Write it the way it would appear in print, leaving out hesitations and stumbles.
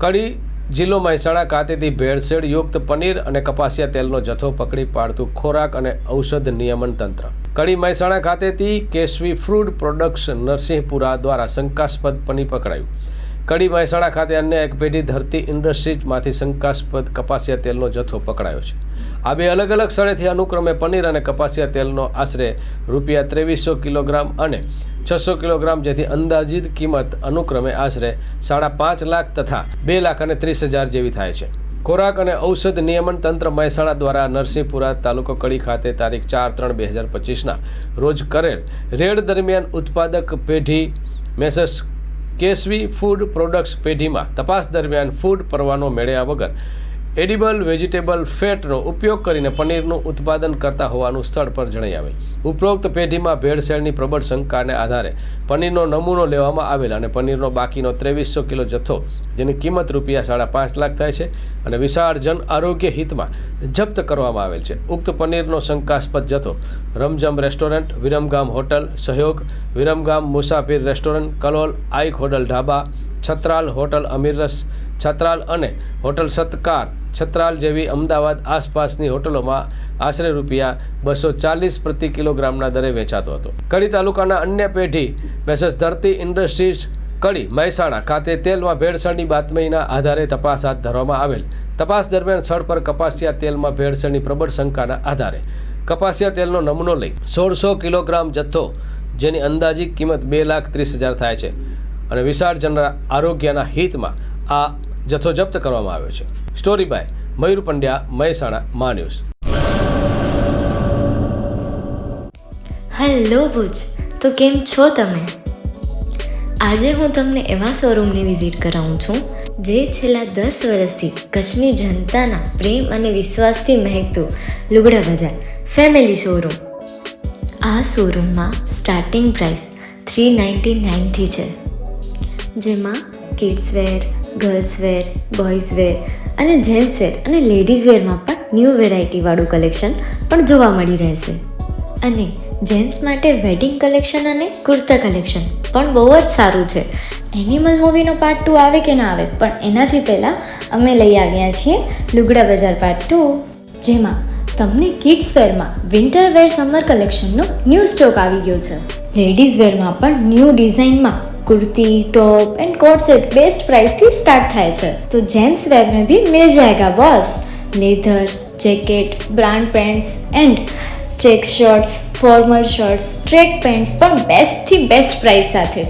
કડી જિલ્લો મહેસાણા ખાતેથી ભેળસેળ યુક્ત પનીર અને કપાસિયા તેલનો જથ્થો પકડી પાડતું ખોરાક અને ઔષધ નિયમન તંત્ર. કડી મહેસાણા ખાતેથી કેશવી ફૂડ પ્રોડક્ટ્સ નરસિંહપુરા દ્વારા શંકાસ્પદ પનીર પકડાયું. કડી મહેસાણા ખાતે અન્ય એક પેઢી ધરતી ઇન્ડસ્ટ્રીઝમાંથી શંકાસ્પદ કપાસિયા તેલનો જથ્થો પકડાયો છે. આ બે અલગ અલગ સ્થળેથી અનુક્રમે પનીર અને કપાસિયા તેલનો આશરે ₹2300 કિલોગ્રામ અને 600 કિલોગ્રામ, જેથી અંદાજિત કિંમત અનુક્રમે આશરે 5.5 લાખ તથા 2,30,000 જેવી થાય છે. ખોરાક અને ઔષધ નિયમન તંત્ર મહેસાણા દ્વારા નરસિંહપુરા તાલુકો કડી ખાતે તારીખ 4/3/2025ના રોજ કરેલ રેડ દરમિયાન ઉત્પાદક પેઢી મેસર્સ કેશવી ફૂડ પ્રોડક્ટ્સ પેઢીમાં તપાસ દરમિયાન ફૂડ પરવાનો મેળવ્યા વગર એડિબલ વેજીટેબલ ફેટનો ઉપયોગ કરીને પનીરનું ઉત્પાદન કરતા હોવાનું સ્થળ પર જણાઈ આવેલ. ઉપરોક્ત પેઢીમાં ભેળસેળની પ્રબળ શંકાને આધારે પનીરનો નમૂનો લેવામાં આવેલ અને પનીરનો બાકીનો 2300 કિલો જથ્થો, જેની કિંમત ₹5.5 લાખ થાય છે, અને વિશાળ જન આરોગ્ય હિતમાં જપ્ત કરવામાં આવેલ છે. ઉક્ત પનીરનો શંકાસ્પદ જથ્થો રમઝમ restaurant, Viramgam hotel Sahyog, Viramgam Musafir restaurant, Kalol આઈક હોટલ ઢાબા, છત્રાલ હોટલ અમીરરસ છત્રાલ અને હોટલ સત્કાર છત્રાલ જેવી અમદાવાદ આસપાસની હોટલોમાં આશરે ₹240 પ્રતિ કિલોગ્રામના દરે વેચાતો હતો. કડી તાલુકાના અન્ય પેઢી મેસર્સ ધરતી ઇન્ડસ્ટ્રીઝ કડી મહેસાણા ખાતે તેલમાં ભેળસેળની બાતમીના આધારે તપાસ હાથ ધરવામાં આવેલ. તપાસ દરમિયાન સ્થળ પર કપાસિયા તેલમાં ભેળસેળની પ્રબળ શંકાના આધારે કપાસિયા તેલનો નમૂનો લઈ 1600 કિલોગ્રામ જથ્થો, જેની અંદાજિત કિંમત 2,30,000 થાય છે, અને વિશાળ જન આરોગ્યના હિતમાં આ જથ્થો જપ્ત કરવામાં આવ્યો છે. સ્ટોરી બાય મયુર પંડ્યા, મહેસાણા મા ન્યૂઝ. હેલો ભુજ, તો કેમ છો તમે? આજે હું તમને એવા શોરૂમની વિઝિટ કરાવું છું જે છેલ્લા 10 વર્ષથી કચ્છની જનતાના પ્રેમ અને વિશ્વાસથી મહેકતું લુગડા બજાર ફેમિલી શોરૂમ. આ શોરૂમમાં સ્ટાર્ટિંગ પ્રાઇસ $399થી છે, જેમાં kids wear, girls wear, boys wear અને જેન્ટ્સ વેર અને લેડીઝ વેરમાં પણ ન્યૂ વેરાયટીવાળું કલેક્શન પણ જોવા મળી રહેશે. અને જેન્ટ્સ માટે વેડિંગ કલેક્શન અને કુર્તા કલેક્શન પણ બહુ જ સારું છે. એનિમલ મૂવીનો પાર્ટ 2 આવે કે ના આવે, પણ એનાથી પહેલાં અમે લઈ આવ્યા છીએ લુગડા બજાર પાર્ટ 2, જેમાં તમને કિડ્સ વેરમાં વિન્ટર વેર સમર કલેક્શનનો ન્યૂ સ્ટોક આવી ગયો છે. લેડીઝ વેરમાં પણ ન્યૂ ડિઝાઇનમાં kurti, top and coat set best price थी स्टार्ट થાય છે. तो जेंट्स वेयर में भी मिल जाएगा boss. Leather, jacket, brand pants and check shirts, formal shirts, track pants પણ બેસ્ટ થી બેસ્ટ પ્રાઇસ સાથે.